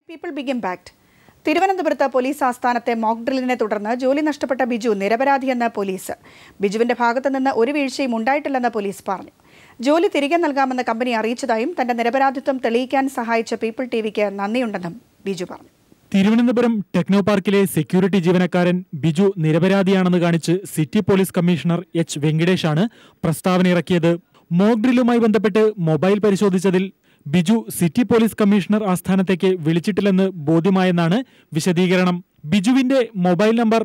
People big impact. തിരുവനന്തപുരത്ത് police ആസ്ഥാനത്തെ mock ഡ്രില്ലിനെ തുടർന്ന് ജോലി നഷ്ടപ്പെട്ട ബിജു നിരപരാധിയെന്ന് പോലീസ്. ബിജുവിന്റെ ഭാഗത്തു നിന്ന് ഒരു വീഴ്ചയും ഉണ്ടായിട്ടില്ലെന്ന് പോലീസ് പറഞ്ഞു. ജോലി തിരികെ നൽകാമെന്ന് കമ്പനി അറിയിച്ചതായും തന്റെ നിരപരാധിത്വം തെളിയിക്കാൻ സഹായിച്ച പീപ്പിൾ ടിവിക്ക് നന്ദിയുണ്ടെന്നും ബിജു പറഞ്ഞു. തിരുവനന്തപുരം ടെക്നോ പാർക്കിലെ സെക്യൂരിറ്റി ജീവനക്കാരൻ ബിജു നിരപരാധിയാണെന്ന് കാണിച്ച് സിറ്റി പോലീസ് കമ്മീഷണർ എച്ച് വെങ്കിടേഷാണ് പ്രസ്താവന ഇറക്കിയത്. മോക്ക് ഡ്രില്ലുമായി ബന്ധപ്പെട്ട് മൊബൈൽ പരിശോധിച്ചതിൽ ബിജു സിറ്റി പോലീസ് കമ്മീഷണർ ആസ്ഥാനത്തേക്ക് വിളിച്ചിട്ടില്ലെന്ന് ബോധ്യമായെന്നാണ് വിശദീകരണം. ബിജുവിന്റെ മൊബൈൽ നമ്പർ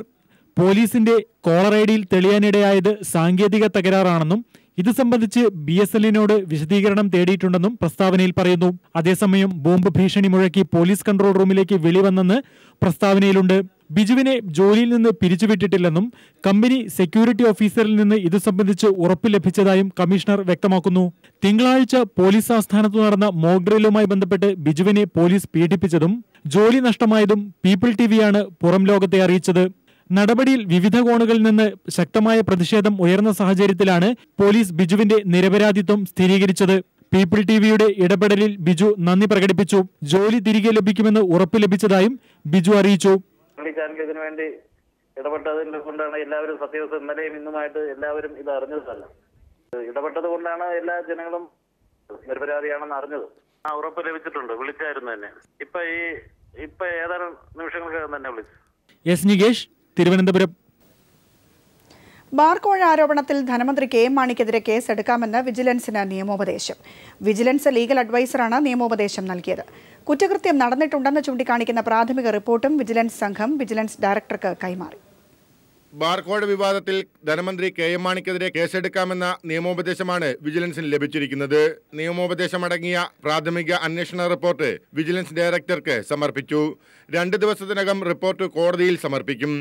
പോലീസിന്റെ കോളർ ഐഡിയിൽ തെളിയാനിടയായത് സാങ്കേതിക തകരാറാണെന്നും ഇത് സംബന്ധിച്ച് BSNL വിശദീകരണം തേടിയിട്ടുണ്ടെന്നും പ്രസ്താവനയിൽ പറയുന്നു. അതേസമയം ബോംബ് ഭീഷണി മുഴക്കി പോലീസ് കൺട്രോൾ റൂമിലേക്ക് വിളിവന്നെന്ന് പ്രസ്താവനയിലുണ്ട്. ബിജുവിനെ ജോലിയിൽ നിന്ന് പിരിച്ചുവിട്ടിട്ടില്ലെന്നും കമ്പനി സെക്യൂരിറ്റി ഓഫീസറിൽ നിന്ന് ഇത് സംബന്ധിച്ച് ഉറപ്പ് ലഭിച്ചതായും കമ്മീഷണർ വ്യക്തമാക്കുന്നു. തിങ്കളാഴ്ച പോലീസ് ആസ്ഥാനത്ത് നടന്ന മോക്ക് ഡ്രില്ലുമായി ബന്ധപ്പെട്ട് ബിജുവിനെ പോലീസ് പീഡിപ്പിച്ചതും ജോലി നഷ്ടമായതും പീപ്പിൾ ടിവിയാണ് പുറം ലോകത്തെ അറിയിച്ചത്. നടപടിയിൽ വിവിധ കോണുകളിൽ നിന്ന് ശക്തമായ പ്രതിഷേധം ഉയർന്ന സാഹചര്യത്തിലാണ് പോലീസ് ബിജുവിന്റെ നിരപരാധിത്വം സ്ഥിരീകരിച്ചത്. പീപ്പിൾ ടിവിയുടെ ഇടപെടലിൽ ബിജു നന്ദി പ്രകടിപ്പിച്ചു. ജോലി തിരികെ ലഭിക്കുമെന്ന് ഉറപ്പ് ലഭിച്ചതായും ബിജു അറിയിച്ചു. ഇതിനു വേണ്ടി ഇടപെട്ടതിനെ കൊണ്ടാണ് എല്ലാവരും സത്യവസ്ഥ ഇന്നലെയും ഇന്നുമായിട്ട് എല്ലാവരും ഇത് അറിഞ്ഞതല്ല. ഇടപെട്ടത് കൊണ്ടാണ് എല്ലാ ജനങ്ങളും നിരപരാധിയാണെന്ന് അറിഞ്ഞത്. ഉറപ്പ് ലഭിച്ചിട്ടുണ്ട്. വിളിച്ചായിരുന്നു തന്നെ. ഇപ്പൊ ഏതാനും നിമിഷങ്ങൾക്ക് തന്നെ വിളിച്ചു. എസ് നികേഷ്, തിരുവനന്തപുരം. ബാർകോഴ ആരോപണത്തിൽ ധനമന്ത്രി KM മാണിക്കെതിരെ കേസെടുക്കാമെന്ന് വിജിലൻസിന് നിയമോപദേശം. വിജിലൻസ് ലീഗൽ അഡ്വൈസറാണ് നിയമോപദേശം നൽകിയത്. കുറ്റകൃത്യം നടന്നിട്ടുണ്ടെന്ന് ചൂണ്ടിക്കാണിക്കുന്ന പ്രാഥമിക റിപ്പോർട്ടും വിജിലൻസ് സംഘം വിജിലൻസ് ഡയറക്ടർക്ക് കൈമാറി. ബാർകോഴ വിവാദത്തിൽ ധനമന്ത്രി KM മാണിക്കെതിരെ കേസെടുക്കാമെന്ന നിയമോപദേശമാണ് വിജിലൻസിന് ലഭിച്ചിരിക്കുന്നത്. നിയമോപദേശമടങ്ങിയ പ്രാഥമിക അന്വേഷണ റിപ്പോർട്ട് വിജിലൻസ് ഡയറക്ടർക്ക് സമർപ്പിച്ചു. 2 ദിവസത്തിനകം റിപ്പോർട്ട് കോടതിയിൽ സമർപ്പിക്കും.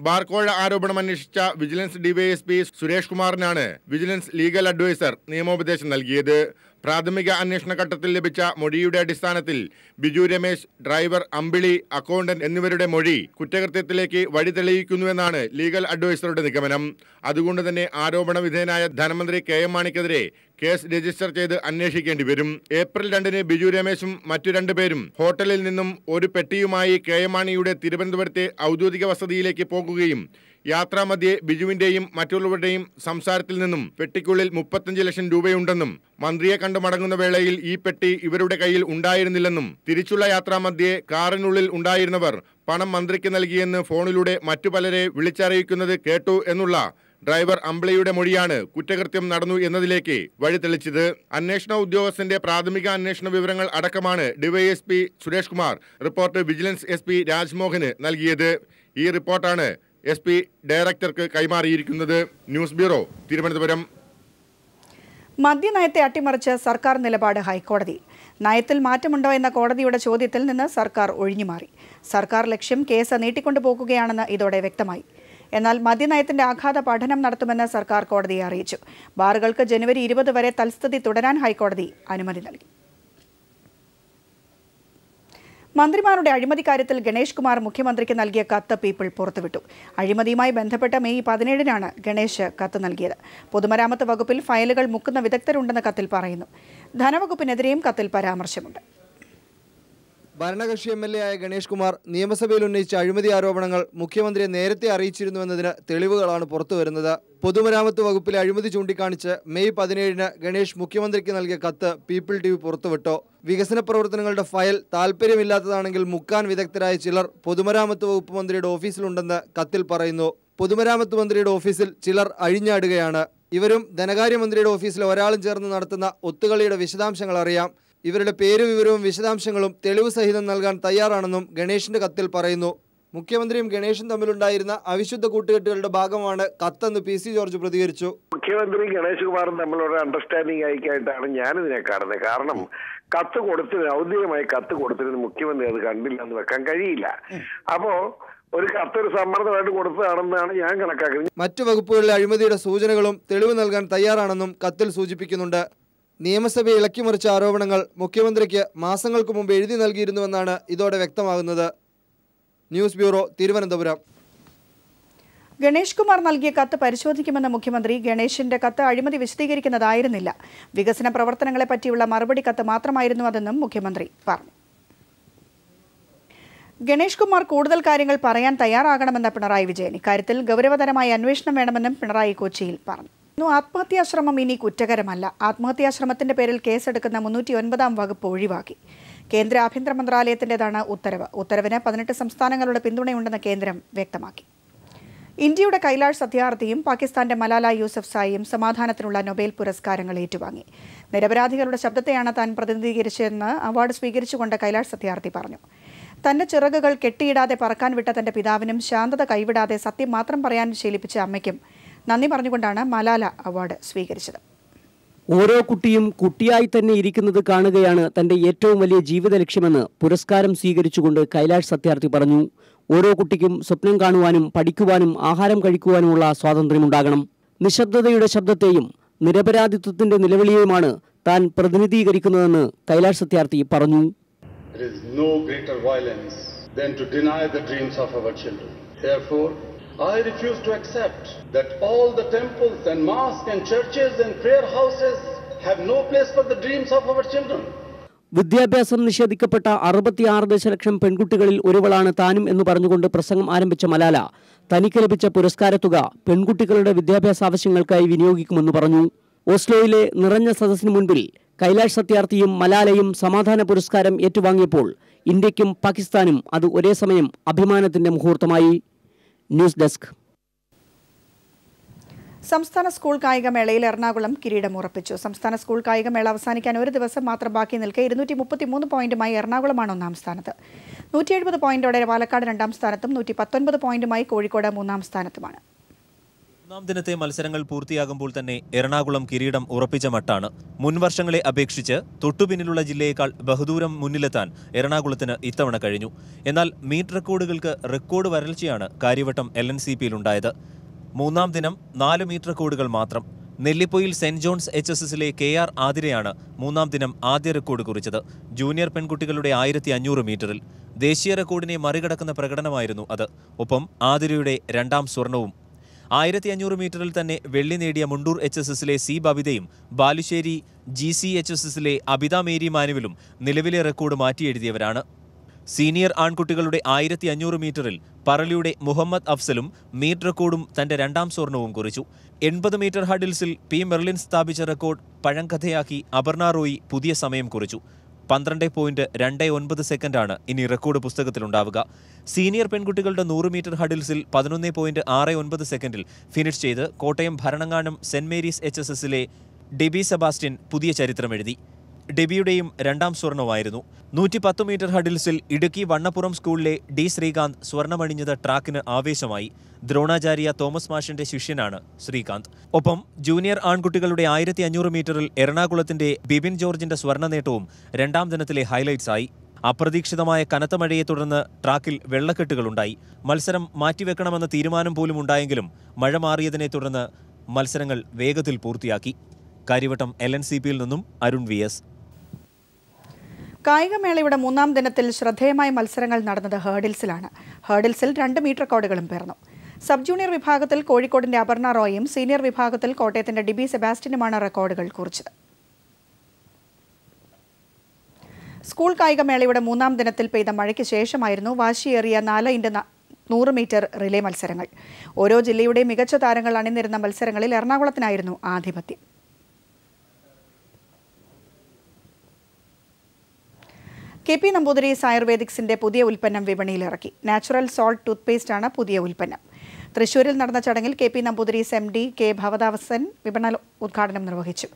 ബാർകോഴ ആരോപണം അന്വേഷിച്ച വിജിലൻസ് DYSP സുരേഷ് കുമാറിനാണ് വിജിലൻസ് ലീഗൽ അഡ്വൈസർ നിയമോപദേശം നൽകിയത്. പ്രാഥമിക അന്വേഷണ ഘട്ടത്തിൽ ലഭിച്ച മൊഴിയുടെ അടിസ്ഥാനത്തിൽ ബിജു രമേശ്, ഡ്രൈവർ അമ്പിളി, അക്കൗണ്ടന്റ് എന്നിവരുടെ മൊഴി കുറ്റകൃത്യത്തിലേക്ക് വഴി തെളിയിക്കുന്നുവെന്നാണ് ലീഗൽ അഡ്വൈസറുടെ നിഗമനം. അതുകൊണ്ട് തന്നെ ആരോപണ വിധേയനായ ധനമന്ത്രി KM മാണിക്കെതിരെ കേസ് രജിസ്റ്റർ ചെയ്ത് അന്വേഷിക്കേണ്ടി വരും. ഏപ്രിൽ 2-ന് ബിജു രമേശും മറ്റു 2 പേരും ഹോട്ടലിൽ നിന്നും ഒരു പെട്ടിയുമായി KM മാണിയുടെ തിരുവനന്തപുരത്തെ ഔദ്യോഗിക വസതിയിലേക്ക് പോകുകയും യാത്രാമധ്യേ ബിജുവിന്റെയും മറ്റുള്ളവരുടെയും സംസാരത്തിൽ നിന്നും പെട്ടിക്കുള്ളിൽ 35 ലക്ഷം രൂപയുണ്ടെന്നും മന്ത്രിയെ കണ്ടു മടങ്ങുന്ന വേളയിൽ ഈ പെട്ടി ഇവരുടെ കയ്യിൽ ഉണ്ടായിരുന്നില്ലെന്നും തിരിച്ചുള്ള യാത്രാമധ്യേ കാറിനുള്ളിൽ ഉണ്ടായിരുന്നവർ പണം മന്ത്രിക്ക് നൽകിയെന്ന് ഫോണിലൂടെ മറ്റു പലരെ വിളിച്ചറിയിക്കുന്നത് കേട്ടു എന്നുള്ള ഡ്രൈവർ അമ്പിളിയുടെ മൊഴിയാണ് കുറ്റകൃത്യം നടന്നു എന്നതിലേക്ക് വഴി തെളിച്ചത്. അന്വേഷണ ഉദ്യോഗസ്ഥന്റെ പ്രാഥമിക അന്വേഷണ വിവരങ്ങൾ അടക്കമാണ് DYSP Suresh Kumar report vigilance SP രാജ്മോഹന് നൽകിയത്. ഈ റിപ്പോർട്ടാണ് SP ഡയറക്ടർക്ക് കൈമാറിയിരിക്കുന്നത്. News bureau, Thiruvananthapuram. മദ്യനയത്തെ അട്ടിമറിച്ച് സർക്കാർ നിലപാട് ഹൈക്കോടതിയിൽ. നയത്തിൽ മാറ്റമുണ്ടോ എന്ന കോടതിയുടെ ചോദ്യത്തിൽ നിന്ന് സർക്കാർ ഒഴിഞ്ഞുമാറി. സർക്കാർ ലക്ഷ്യം കേസ് നീട്ടിക്കൊണ്ടുപോകുകയാണെന്ന് ഇതോടെ വ്യക്തമായി. എന്നാൽ മദ്യനയത്തിന്റെ ആഘാത പഠനം നടത്തുമെന്ന് സർക്കാർ കോടതിയെ അറിയിച്ചു. ബാറുകൾക്ക് ജനുവരി 20 വരെ തൽസ്ഥിതി തുടരാൻ ഹൈക്കോടതി അനുമതി നൽകി. മന്ത്രിമാരുടെ അഴിമതി കാര്യത്തിൽ ഗണേഷ് കുമാർ മുഖ്യമന്ത്രിക്ക് നൽകിയ കത്ത് പീപ്പിൾ പുറത്തുവിട്ടു. അഴിമതിയുമായി ബന്ധപ്പെട്ട് മെയ് 17-നാണ് ഗണേഷ് കത്ത് നൽകിയത്. പൊതുമരാമത്ത് വകുപ്പിൽ ഫയലുകൾ മുക്കുന്ന വിദഗ്ധരുണ്ടെന്ന് കത്തിൽ പറയുന്നു. ധനവകുപ്പിനെതിരെയും കത്തിൽ പരാമർശമുണ്ട്. ഭരണകക്ഷി MLA ആയ ഗണേഷ് കുമാർ നിയമസഭയിൽ ഉന്നയിച്ച അഴിമതി ആരോപണങ്ങൾ മുഖ്യമന്ത്രിയെ നേരത്തെ അറിയിച്ചിരുന്നുവെന്നതിന് തെളിവുകളാണ് പുറത്തുവരുന്നത്. പൊതുമരാമത്ത് വകുപ്പിലെ അഴിമതി ചൂണ്ടിക്കാണിച്ച് മെയ് 17-ന് ഗണേഷ് മുഖ്യമന്ത്രിക്ക് നൽകിയ കത്ത് പീപ്പിൾ TV പുറത്തുവിട്ടു. വികസന പ്രവർത്തനങ്ങളുടെ ഫയൽ താൽപ്പര്യമില്ലാത്തതാണെങ്കിൽ മുക്കാൻ വിദഗ്ധരായ ചിലർ പൊതുമരാമത്ത് വകുപ്പ് മന്ത്രിയുടെ ഓഫീസിലുണ്ടെന്ന് കത്തിൽ പറയുന്നു. പൊതുമരാമത്ത് മന്ത്രിയുടെ ഓഫീസിൽ ചിലർ അഴിഞ്ഞാടുകയാണ്. ഇവരും ധനകാര്യമന്ത്രിയുടെ ഓഫീസിലെ ഒരാളും ചേർന്ന് നടത്തുന്ന ഒത്തുകളിയുടെ വിശദാംശങ്ങൾ അറിയാം. ഇവരുടെ പേരും വിവരവും വിശദാംശങ്ങളും തെളിവ് സഹിതം നൽകാൻ തയ്യാറാണെന്നും ഗണേഷിന്റെ കത്തിൽ പറയുന്നു. മുഖ്യമന്ത്രിയും ഗണേഷും തമ്മിലുണ്ടായിരുന്ന അവിശുദ്ധ കൂട്ടുകെട്ടുകളുടെ ഭാഗമാണ് കത്തെന്ന് PC ജോർജ് പ്രതികരിച്ചു. മുഖ്യമന്ത്രി ഗണേഷ് കുമാറും തമ്മിലുള്ള അണ്ടർസ്റ്റാൻഡിംഗ് ആയിട്ടാണ് ഞാനിതിനെ കാണുന്നത്. കാരണം കത്ത് കൊടുത്തതിന്, ഔദ്യോഗികമായി കത്ത് കൊടുത്തതിന് മുഖ്യമന്ത്രി അത് കണ്ടില്ല എന്ന് വെക്കാൻ കഴിയില്ല. അപ്പോ ഒരു കത്തൊരു സമ്മർദ്ദമായിട്ട് കൊടുത്തതാണെന്നാണ് ഞാൻ കണക്കാക്കുന്നത്. മറ്റു വകുപ്പുകളിലെ അഴിമതിയുടെ സൂചനകളും തെളിവ് നൽകാൻ തയ്യാറാണെന്നും കത്തിൽ സൂചിപ്പിക്കുന്നുണ്ട്. നിയമസഭയെ ഇളക്കിമറിച്ച ആരോപണങ്ങൾ മുഖ്യമന്ത്രിക്ക് മാസങ്ങൾക്ക് മുമ്പ് എഴുതി നൽകിയിരുന്നുവെന്നാണ് ഇതോടെ വ്യക്തമാകുന്നത്. News bureau, Thiruvananthapuram. ഗണേഷ് കുമാർ നൽകിയ കത്ത് പരിശോധിക്കുമെന്ന മുഖ്യമന്ത്രി ഗണേഷിന്റെ കത്ത് അഴിമതി വിശദീകരിക്കുന്നതായിരുന്നില്ല. വികസന പ്രവർത്തനങ്ങളെ പറ്റിയുള്ള മറുപടി കത്ത് മാത്രമായിരുന്നു അതെന്നും മുഖ്യമന്ത്രി പറഞ്ഞു. ഗണേഷ് കുമാർ കൂടുതൽ കാര്യങ്ങൾ പറയാൻ തയ്യാറാകണമെന്ന പിണറായി വിജയൻ. ഇക്കാര്യത്തിൽ ഗൗരവതരമായ അന്വേഷണം വേണമെന്നും പിണറായി കൊച്ചിയിൽ പറഞ്ഞു. ആത്മഹത്യാശ്രമം ഇനി കുറ്റകരമല്ല. ആത്മഹത്യാശ്രമത്തിന്റെ പേരിൽ കേസെടുക്കുന്ന 309 വകുപ്പ് ഒഴിവാക്കി. കേന്ദ്ര ആഭ്യന്തര മന്ത്രാലയത്തിന്റേതാണ് ഉത്തരവ്. ഉത്തരവിന് 18 സംസ്ഥാനങ്ങളുടെ പിന്തുണയുണ്ടെന്ന് കേന്ദ്രം വ്യക്തമാക്കി. ഇന്ത്യയുടെ കൈലാഷ് സത്യാർത്ഥിയും പാകിസ്ഥാന്റെ മലാല യൂസഫ്സായിയും സമാധാനത്തിനുള്ള നൊബേൽ പുരസ്കാരങ്ങൾ ഏറ്റുവാങ്ങി. നിരപരാധികളുടെ ശബ്ദത്തെയാണ് താൻ പ്രതിനിധീകരിച്ചതെന്ന് അവാർഡ് സ്വീകരിച്ചുകൊണ്ട് കൈലാഷ് സത്യാർത്ഥി പറഞ്ഞു. തന്റെ ചിറകുകൾ കെട്ടിയിടാതെ പറക്കാൻ വിട്ട തന്റെ പിതാവിനും ശാന്തത കൈവിടാതെ സത്യം മാത്രം പറയാൻ ശീലിപ്പിച്ച അമ്മയ്ക്കും നന്ദി പറഞ്ഞുകൊണ്ടാണ് മലാല അവാർഡ് സ്വീകരിച്ചത്. ഓരോ കുട്ടിയും കുട്ടിയായി തന്നെ ഇരിക്കുന്നത് കാണുകയാണ് തന്റെ ഏറ്റവും വലിയ ജീവിത ലക്ഷ്യമെന്ന് പുരസ്കാരം സ്വീകരിച്ചുകൊണ്ട് കൈലാഷ് സത്യാർത്ഥി പറഞ്ഞു. ഓരോ കുട്ടിക്കും സ്വപ്നം കാണുവാനും പഠിക്കുവാനും ആഹാരം കഴിക്കുവാനുമുള്ള സ്വാതന്ത്ര്യമുണ്ടാകണം. നിശബ്ദതയുടെ ശബ്ദത്തെയും നിരപരാധിത്വത്തിന്റെ നിലവിളിയെയുമാണ് താൻ പ്രതിനിധീകരിക്കുന്നതെന്ന് കൈലാഷ് സത്യാർത്ഥി പറഞ്ഞു. There is no greater violence than to deny the dreams of our children. Therefore, I refuse to accept that all the temples and mosques and churches and prayer houses have no place for the dreams of our children. വിദ്യാഭ്യാസം നിഷേധിക്കപ്പെട്ട 66 ദശലക്ഷം പെൺകുട്ടികളിൽ ഒരുവളാണ് താനും എന്ന് പറഞ്ഞുകൊണ്ട് പ്രസംഗം ആരംഭിച്ച മലാല തനിക്ക് ലഭിച്ച പുരസ്കാരത്തുക പെൺകുട്ടികളുടെ വിദ്യാഭ്യാസ ആവശ്യങ്ങൾക്കായി വിനിയോഗിക്കുമെന്ന് പറഞ്ഞു. ഓസ്ലോയിലെ നിറഞ്ഞ സദസ്സിന് മുൻപിൽ കൈലാഷ് സത്യാർത്ഥിയും മലാലയും സമാധാന പുരസ്കാരം ഏറ്റുവാങ്ങിയപ്പോൾ ഇന്ത്യക്കും പാകിസ്ഥാനും അത് ഒരേ സമയം അഭിമാനത്തിന്റെ മുഹൂർത്തമായി. News desk. സംസ്ഥാന സ്കൂൾ കായികമേളയിൽ എറണാകുളം കിരീടം ഉറപ്പിച്ചു. സംസ്ഥാന സ്കൂൾ കായികമേള അവസാനിക്കാൻ ഒരു ദിവസം മാത്രം ബാക്കി നിൽക്കെ 233 പോയിന്റുമായി എറണാകുളമാണ് 1-ാം സ്ഥാനത്ത്. 170 പോയിന്റോടെ പാലക്കാട് 2-ാം സ്ഥാനത്തും 119 പോയിന്റുമായി കോഴിക്കോട് 3-ാം സ്ഥാനത്തുമാണ്. മൂന്നാം ദിനത്തെ മത്സരങ്ങൾ പൂർത്തിയാകുമ്പോൾ തന്നെ എറണാകുളം കിരീടം ഉറപ്പിച്ച മട്ടാണ്. മുൻവർഷങ്ങളെ അപേക്ഷിച്ച് തൊട്ടുപിന്നിലുള്ള ജില്ലയേക്കാൾ ബഹുദൂരം മുന്നിലെത്താൻ എറണാകുളത്തിന് ഇത്തവണ കഴിഞ്ഞു. എന്നാൽ മീറ്റ് റെക്കോർഡുകൾക്ക് റെക്കോർഡ് വരൾച്ചയാണ് കാര്യവട്ടം LNCPയിലുണ്ടായത്. മൂന്നാം ദിനം 4 മീറ്റ് റെക്കോർഡുകൾ മാത്രം. നെല്ലിപ്പൊയിൽ സെന്റ് ജോൺസ് HSSലെ KR ആതിരയാണ് മൂന്നാം ദിനം ആദ്യ റെക്കോർഡ് കുറിച്ചത്. ജൂനിയർ പെൺകുട്ടികളുടെ 1500 മീറ്ററിൽ ദേശീയ റെക്കോർഡിനെ മറികടക്കുന്ന പ്രകടനമായിരുന്നു അത്. ഒപ്പം ആതിരയുടെ 2ാം സ്വർണവും. 1500 മീറ്ററിൽ തന്നെ വെള്ളി നേടിയ മുണ്ടൂർ HSSലെ C ബബിതയും ബാലുശ്ശേരി GCHSSലെ അബിത മേരി മാനുവലും നിലവിലെ റെക്കോർഡ് മാറ്റിയെഴുതിയവരാണ്. സീനിയർ ആൺകുട്ടികളുടെ 1500 മീറ്ററിൽ പറളിയുടെ മുഹമ്മദ് അഫ്സലും മീറ്റ് റെക്കോർഡും തന്റെ 2ാം സ്വർണവും കുറിച്ചു. 80 മീറ്റർ ഹഡിൽസിൽ P മെർലിൻ സ്ഥാപിച്ച റെക്കോർഡ് പഴങ്കഥയാക്കി അപർണ റോയി പുതിയ സമയം കുറിച്ചു. 12.29 സെക്കൻഡാണ് ഇനി റെക്കോർഡ് പുസ്തകത്തിലുണ്ടാവുക. സീനിയർ പെൺകുട്ടികളുടെ 100 മീറ്റർ ഹഡിൽസിൽ 11.69 സെക്കൻഡിൽ ഫിനിഷ് ചെയ്ത് കോട്ടയം ഭരണങ്ങാനം സെന്റ് മേരീസ് HSSലെ ഡെബി സെബാസ്റ്റ്യൻ പുതിയ ചരിത്രമെഴുതി. ഡെബിയുടെയും 2ാം സ്വർണമായിരുന്നു. 110 മീറ്റർ ഹഡിൽസിൽ ഇടുക്കി വണ്ണപ്പുറം സ്കൂളിലെ D ശ്രീകാന്ത് സ്വർണമണിഞ്ഞത് ട്രാക്കിന് ആവേശമായി. ദ്രോണാചാര്യ തോമസ് മാഷിന്റെ ശിഷ്യനാണ് ശ്രീകാന്ത്. ഒപ്പം ജൂനിയർ ആൺകുട്ടികളുടെ 1500 മീറ്ററിൽ എറണാകുളത്തിന്റെ ബിബിൻ ജോർജിന്റെ സ്വർണ്ണ നേട്ടവും 2ാം ദിനത്തിലെ ഹൈലൈറ്റ്സായി. അപ്രതീക്ഷിതമായ കനത്ത മഴയെ തുടർന്ന് ട്രാക്കിൽ വെള്ളക്കെട്ടുകളുണ്ടായി. മത്സരം മാറ്റിവെക്കണമെന്ന തീരുമാനം പോലും ഉണ്ടായെങ്കിലും മഴ മാറിയതിനെ തുടർന്ന് മത്സരങ്ങൾ വേഗത്തിൽ പൂർത്തിയാക്കി. കാര്യവട്ടം LNCPയിൽ നിന്നും അരുൺ VS. കായികമേളയുടെ 3-ാം ദിനത്തിൽ ശ്രദ്ധേയമായ മത്സരങ്ങൾ നടന്നത് ഹേർഡിൽസിലാണ്. ഹേർഡിൽസിൽ 2 മീറ്റ് റെക്കോർഡുകളും പിറന്നു. സബ് ജൂനിയർ വിഭാഗത്തിൽ കോഴിക്കോടിന്റെ അപർണ റോയും സീനിയർ വിഭാഗത്തിൽ കോട്ടയത്തിന്റെ ഡിബി സെബാസ്റ്റ്യനുമാണ് റെക്കോർഡുകൾ കുറിച്ചത്. സ്കൂൾ കായികമേളയുടെ 3-ാം ദിനത്തിൽ പെയ്ത മഴയ്ക്ക് ശേഷമായിരുന്നു വാശിയേറിയ 4x100 മീറ്റർ റിലേ മത്സരങ്ങൾ. ഓരോ ജില്ലയുടെയും മികച്ച താരങ്ങൾ അണിനിരുന്ന മത്സരങ്ങളിൽ എറണാകുളത്തിനായിരുന്നു ആധിപത്യം. KP നമ്പൂതിരീസ് ആയുർവേദിക്സിന്റെ പുതിയ ഉൽപ്പന്നം വിപണിയിലിറക്കി. നാച്ചുറൽ സോൾട്ട് ടൂത്ത്പേസ്റ്റാണ് പുതിയ ഉൽപ്പന്നം. തൃശൂരിൽ നടന്ന ചടങ്ങിൽ KP Namboodiri's MD K Bhavadasan വിപണന ഉദ്ഘാടനം നിർവഹിച്ചു.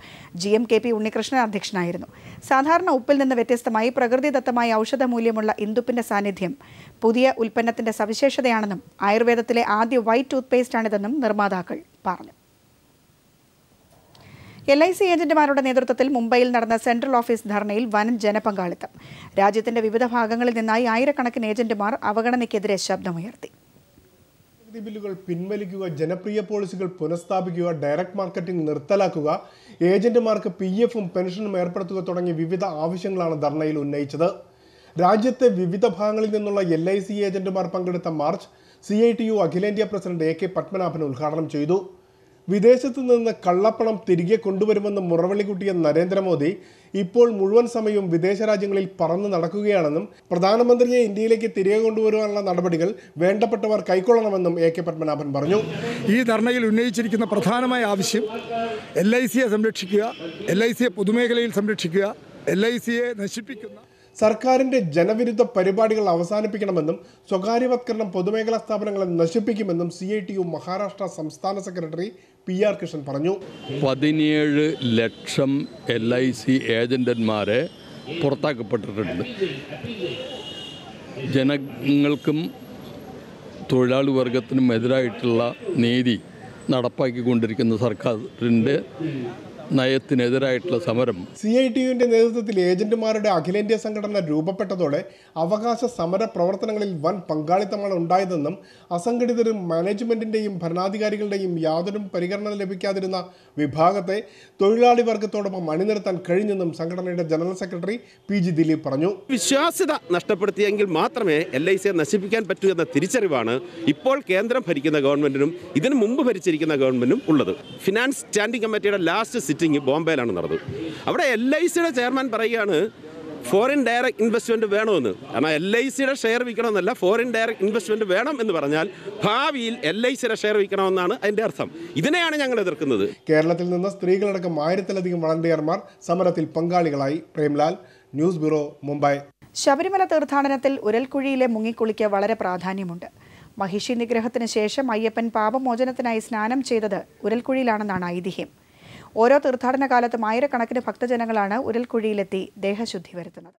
GM KP ഉണ്ണികൃഷ്ണൻ അധ്യക്ഷനായിരുന്നു. സാധാരണ ഉപ്പിൽ നിന്ന് വ്യത്യസ്തമായി പ്രകൃതിദത്തമായ ഔഷധമൂല്യമുള്ള ഇന്ദുപ്പിന്റെ സാന്നിധ്യം പുതിയ ഉൽപ്പന്നത്തിന്റെ സവിശേഷതയാണെന്നും ആയുർവേദത്തിലെ ആദ്യ വൈറ്റ് ടൂത്ത്പേസ്റ്റാണിതെന്നും നിർമ്മാതാക്കൾ പറഞ്ഞു. LIC ഏജന്റുമാരുടെ നേതൃത്വത്തിൽ മുംബൈയിൽ നടന്ന സെൻട്രൽ ഓഫീസ് ധർണയിൽ വൻ ജനപങ്കാളിത്തം. രാജ്യത്തിന്റെ വിവിധ ഭാഗങ്ങളിൽ നിന്നായി ആയിരക്കണക്കിന് ഏജന്റുമാർ അവഗണനയ്ക്കെതിരെ ശബ്ദമുയർത്തി. ബില്ലുകൾ പിൻവലിക്കുക, ജനപ്രിയ പോളിസികൾ പുനഃസ്ഥാപിക്കുക, ഡയറക്ട് മാർക്കറ്റിംഗ് നിർത്തലാക്കുക, ഏജന്റുമാർക്ക് PF-ഉം പെൻഷനും ഏർപ്പെടുത്തുക തുടങ്ങിയ വിവിധ ആവശ്യങ്ങളാണ് ധർണയിൽ ഉന്നയിച്ചത്. രാജ്യത്തെ വിവിധ ഭാഗങ്ങളിൽ നിന്നുള്ള LIC ഏജന്റുമാർ പങ്കെടുത്ത മാർച്ച് CITU അഖിലേന്ത്യാ പ്രസിഡന്റ് AK പത്മനാഭൻ ഉദ്ഘാടനം ചെയ്തു. വിദേശത്തു നിന്ന് കള്ളപ്പണം തിരികെ കൊണ്ടുവരുമെന്ന് മുറവിളി കൂട്ടിയ നരേന്ദ്രമോദി ഇപ്പോൾ മുഴുവൻ സമയവും വിദേശ രാജ്യങ്ങളിൽ പറന്നു നടക്കുകയാണെന്നും പ്രധാനമന്ത്രിയെ ഇന്ത്യയിലേക്ക് തിരികെ കൊണ്ടുവരുവാനുള്ള നടപടികൾ വേണ്ടപ്പെട്ടവർ കൈക്കൊള്ളണമെന്നും AK പത്മനാഭൻ പറഞ്ഞു. ഈ ധർണയിൽ ഉന്നയിച്ചിരിക്കുന്ന പ്രധാനമായ ആവശ്യം LICയെ സംരക്ഷിക്കുക, LICയെ പൊതുമേഖലയിൽ സംരക്ഷിക്കുക, LICയെ നശിപ്പിക്കുന്ന സർക്കാരിന്റെ ജനവിരുദ്ധ പരിപാടികൾ അവസാനിപ്പിക്കണമെന്നും സ്വകാര്യവത്കരണം പൊതുമേഖലാ സ്ഥാപനങ്ങളെ നശിപ്പിക്കുമെന്നും CITU മഹാരാഷ്ട്ര സംസ്ഥാന സെക്രട്ടറി PR കൃഷ്ണൻ പറഞ്ഞു. 17 ലക്ഷം LIC ഏജന്റന്മാരെ പുറത്താക്കപ്പെട്ടിട്ടുണ്ട്. ജനങ്ങൾക്കും തൊഴിലാളി വർഗത്തിനും എതിരായിട്ടുള്ള നീതി നടപ്പാക്കിക്കൊണ്ടിരിക്കുന്ന സർക്കാരിൻ്റെ നയത്തിനെതിരായിട്ടുള്ള സമരം. CITUവിന്റെ നേതൃത്വത്തിൽ ഏജന്റുമാരുടെ അഖിലേന്ത്യാ സംഘടന രൂപപ്പെട്ടതോടെ അവകാശ സമര പ്രവർത്തനങ്ങളിൽ വൻ പങ്കാളിത്തമാണ് ഉണ്ടായതെന്നും അസംഘടിതരും മാനേജ്മെന്റിന്റെയും ഭരണാധികാരികളുടെയും യാതൊരു പരിഗണന ലഭിക്കാതിരുന്ന വിഭാഗത്തെ തൊഴിലാളി വർഗത്തോടൊപ്പം അണിനിരത്താൻ കഴിഞ്ഞെന്നും സംഘടനയുടെ ജനറൽ സെക്രട്ടറി PG ദിലീപ് പറഞ്ഞു. വിശ്വാസ്യത നഷ്ടപ്പെടുത്തിയെങ്കിൽ മാത്രമേ LICയെ നശിപ്പിക്കാൻ പറ്റൂ എന്ന തിരിച്ചറിവാണ് ഇപ്പോൾ കേന്ദ്രം ഭരിക്കുന്ന ഗവൺമെന്റിനും ഇതിനു മുമ്പ് ഭരിച്ചിരിക്കുന്ന ഗവൺമെന്റിനും ഉള്ളത്. ഫിനാൻസ് സ്റ്റാൻഡിംഗ് കമ്മിറ്റിയുടെ ലാസ്റ്റ് സിറ്റിംഗ് ബോംബെയിലാണ് നടന്നത്. അവിടെ LICയുടെ ചെയർമാൻ പറയുകയാണ് ഫോറിൻ ഡയറക്റ്റ് ഇൻവെസ്റ്റ്മെന്റ് വേണമെന്ന്. കാരണം LICയുടെ ഷെയർ വിൽക്കണമെന്നല്ല, ഫോറിൻ ഡയറക്റ്റ് ഇൻവെസ്റ്റ്മെന്റ് വേണം എന്ന് പറഞ്ഞാൽ ഭാവിയിൽ LICയുടെ ഷെയർ വിൽക്കണമെന്നാണ് അതിന്റെ അർത്ഥം. ഇതിനെയാണ് ഞങ്ങൾ എതിർക്കുന്നത്. കേരളത്തിൽ നിന്ന് സ്ത്രീകളടക്കം 1000-ലധികം വളണ്ടിയർമാർ സമരത്തിൽ പങ്കാളികളായി. Premlal, news bureau, Mumbai. ശബരിമല തീർത്ഥാടനത്തിൽ ഉരൽക്കുഴിയിലെ മുങ്ങിക്കുളിക്ക് വളരെ പ്രാധാന്യമുണ്ട്. മഹിഷി നിഗ്രഹത്തിന് ശേഷം അയ്യപ്പൻ പാപമോചനത്തിനായി സ്നാനം ചെയ്തത് ഉരൽക്കുഴിയിലാണെന്നാണ് ഐതിഹ്യം. ഓരോ തീർത്ഥാടന കാലത്തും ആയിരക്കണക്കിന് ഭക്തജനങ്ങളാണ് ഉരൽക്കുഴിയിലെത്തി ദേഹശുദ്ധി വരുത്തുന്നത്.